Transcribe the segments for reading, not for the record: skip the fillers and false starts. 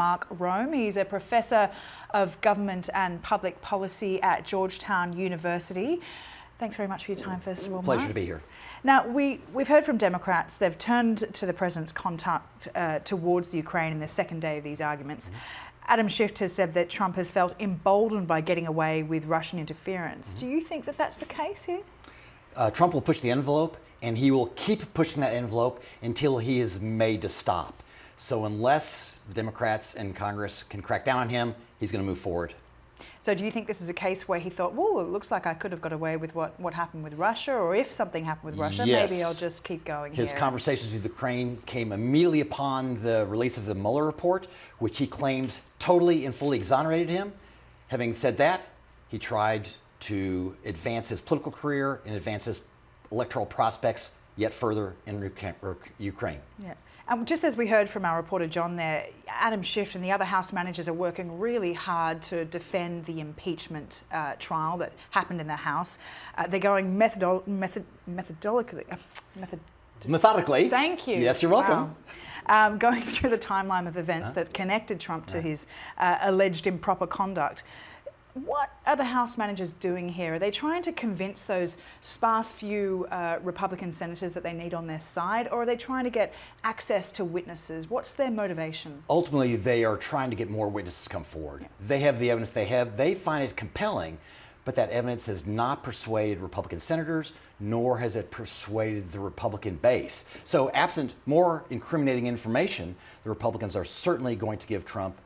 Mark Rome. He's a professor of government and public policy at Georgetown University. Thanks very much for your time, first of all, Mark. Pleasure to be here. Now, we've heard from Democrats. They've turned to the president's conduct towards Ukraine in the second day of these arguments. Adam Schiff has said that Trump has felt emboldened by getting away with Russian interference. Do you think that that's the case here? Trump will push the envelope, and he will keep pushing that envelope until he is made to stop. So unless the Democrats in Congress can crack down on him, he's going to move forward. So do you think this is a case where he thought, well, it looks like I could have got away with what happened with Russia, or if something happened with Russia, yes. maybe I'll just keep going His here. conversations with Ukraine came immediately upon the release of the Mueller report, which he claims totally and fully exonerated him. Having said that, he tried to advance his political career and advance his electoral prospects yet further in Ukraine. Yeah. Just as we heard from our reporter John there, Adam Schiff and the other House managers are working really hard to defend the impeachment trial that happened in the House. They're going methodically. Thank you. Yes, you're welcome. Wow. Going through the timeline of events that connected Trump to his alleged improper conduct. What are the House managers doing here? Are they trying to convince those sparse few Republican senators that they need on their side, or are they trying to get access to witnesses? What's their motivation? Ultimately, they are trying to get more witnesses to come forward. Yeah. They have the evidence they have. They find it compelling, but that evidence has not persuaded Republican senators, nor has it persuaded the Republican base. So absent more incriminating information, the Republicans are certainly going to give Trump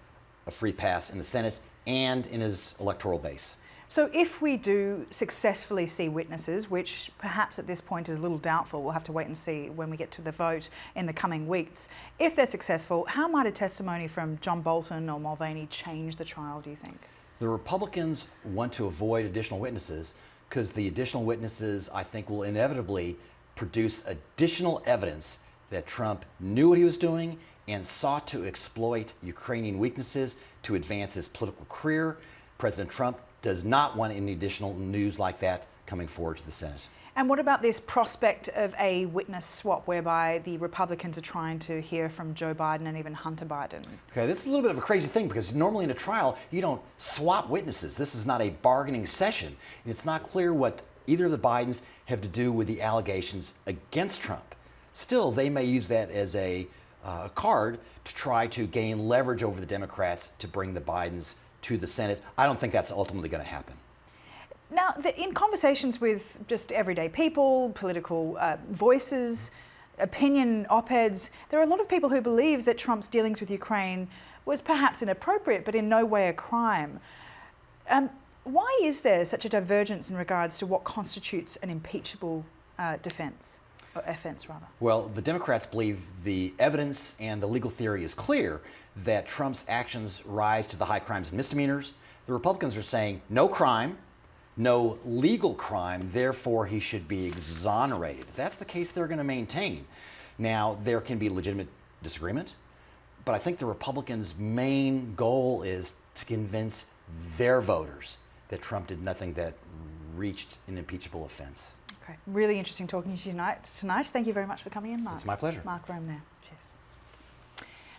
a free pass in the Senate and in his electoral base. So if we do successfully see witnesses, which perhaps at this point is a little doubtful, we'll have to wait and see when we get to the vote in the coming weeks. If they're successful, how might a testimony from John Bolton or Mulvaney change the trial, do you think? The Republicans want to avoid additional witnesses because the additional witnesses, I think, will inevitably produce additional evidence that Trump knew what he was doing and sought to exploit Ukrainian weaknesses to advance his political career. President Trump does not want any additional news like that coming forward to the Senate. And what about this prospect of a witness swap whereby the Republicans are trying to hear from Joe Biden and even Hunter Biden? Okay, this is a little bit of a crazy thing because normally in a trial, you don't swap witnesses. This is not a bargaining session. And it's not clear what either of the Bidens have to do with the allegations against Trump. Still, they may use that as a card to try to gain leverage over the Democrats to bring the Bidens to the Senate. I don't think that's ultimately going to happen. Now, in conversations with just everyday people, political voices, opinion op-eds, there are a lot of people who believe that Trump's dealings with Ukraine was perhaps inappropriate, but in no way a crime. Why is there such a divergence in regards to what constitutes an impeachable offence, rather? Well, the Democrats believe the evidence and the legal theory is clear that Trump's actions rise to the high crimes and misdemeanors. The Republicans are saying no crime, no legal crime, therefore he should be exonerated. If that's the case they're going to maintain. Now, there can be legitimate disagreement, but I think the Republicans' main goal is to convince their voters that Trump did nothing that reached an impeachable offense. Okay, really interesting talking to you tonight. Thank you very much for coming in, Mark. It's my pleasure. Mark Rome there. Cheers.